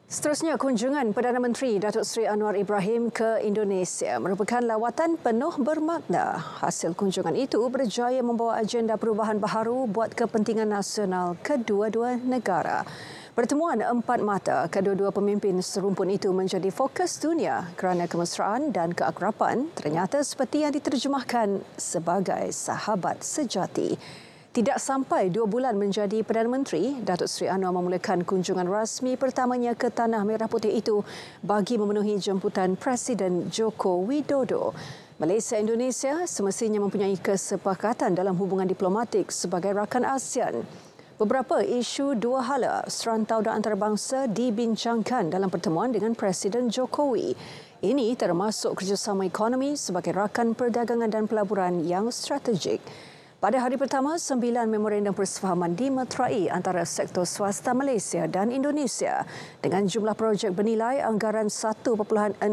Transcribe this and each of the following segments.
Seterusnya, kunjungan Perdana Menteri Datuk Seri Anwar Ibrahim ke Indonesia merupakan lawatan penuh bermakna. Hasil kunjungan itu berjaya membawa agenda perubahan baharu buat kepentingan nasional kedua-dua negara. Pertemuan empat mata kedua-dua pemimpin serumpun itu menjadi fokus dunia kerana kemesraan dan keakraban ternyata seperti yang diterjemahkan sebagai sahabat sejati. Tidak sampai 2 bulan menjadi Perdana Menteri, Datuk Seri Anwar memulakan kunjungan rasmi pertamanya ke Tanah Merah Putih itu bagi memenuhi jemputan Presiden Joko Widodo. Malaysia-Indonesia semestinya mempunyai kesepakatan dalam hubungan diplomatik sebagai rakan ASEAN. Beberapa isu dua hala serantau dan antarabangsa dibincangkan dalam pertemuan dengan Presiden Jokowi. Ini termasuk kerjasama ekonomi sebagai rakan perdagangan dan pelaburan yang strategik. Pada hari pertama, 9 memorandum persefahaman dimeterai antara sektor swasta Malaysia dan Indonesia dengan jumlah projek bernilai anggaran 1.66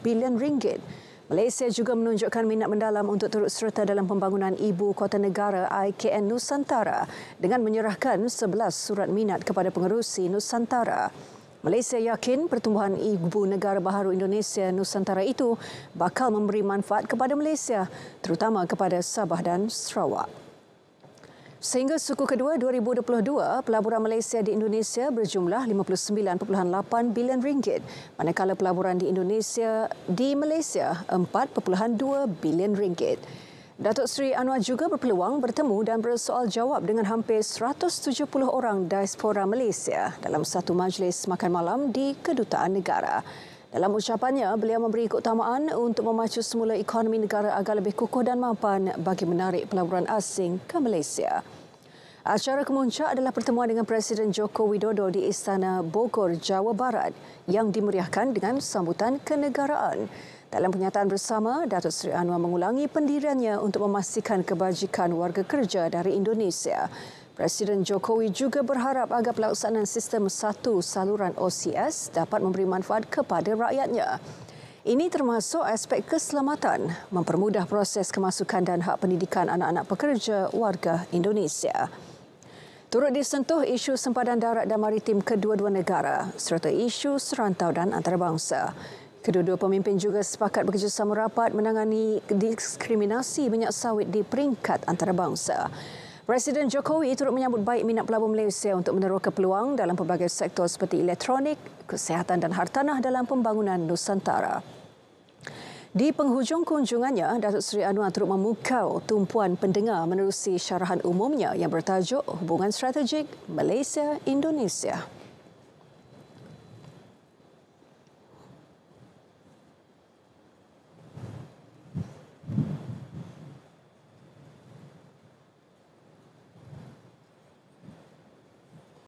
bilion ringgit. Malaysia juga menunjukkan minat mendalam untuk turut serta dalam pembangunan Ibu Kota Negara IKN Nusantara dengan menyerahkan 11 surat minat kepada pengerusi Nusantara. Malaysia yakin pertumbuhan Ibu Negara Baharu Indonesia Nusantara itu bakal memberi manfaat kepada Malaysia, terutama kepada Sabah dan Sarawak. Sehingga suku kedua 2022, pelaburan Malaysia di Indonesia berjumlah 59.8 bilion ringgit, manakala pelaburan di Malaysia 4.2 bilion ringgit. Datuk Seri Anwar juga berpeluang bertemu dan bersoal jawab dengan hampir 170 orang diaspora Malaysia dalam satu majlis makan malam di Kedutaan Negara. Dalam ucapannya, beliau memberi keutamaan untuk memacu semula ekonomi negara agar lebih kukuh dan mapan bagi menarik pelaburan asing ke Malaysia. Acara kemuncak adalah pertemuan dengan Presiden Joko Widodo di Istana Bogor, Jawa Barat yang dimeriahkan dengan sambutan kenegaraan. Dalam pernyataan bersama, Datuk Seri Anwar mengulangi pendiriannya untuk memastikan kebajikan warga kerja dari Indonesia. Presiden Jokowi juga berharap agar pelaksanaan sistem satu saluran OCS dapat memberi manfaat kepada rakyatnya. Ini termasuk aspek keselamatan, mempermudah proses kemasukan dan hak pendidikan anak-anak pekerja warga Indonesia. Turut disentuh isu sempadan darat dan maritim kedua-dua negara serta isu serantau dan antarabangsa. Kedua-dua pemimpin juga sepakat bekerjasama rapat menangani diskriminasi minyak sawit di peringkat antarabangsa. Presiden Jokowi turut menyambut baik minat pelabur Malaysia untuk meneroka peluang dalam pelbagai sektor seperti elektronik, kesihatan dan hartanah dalam pembangunan Nusantara. Di penghujung kunjungannya, Datuk Seri Anwar turut memukau tumpuan pendengar menerusi syarahan umumnya yang bertajuk Hubungan Strategik Malaysia-Indonesia.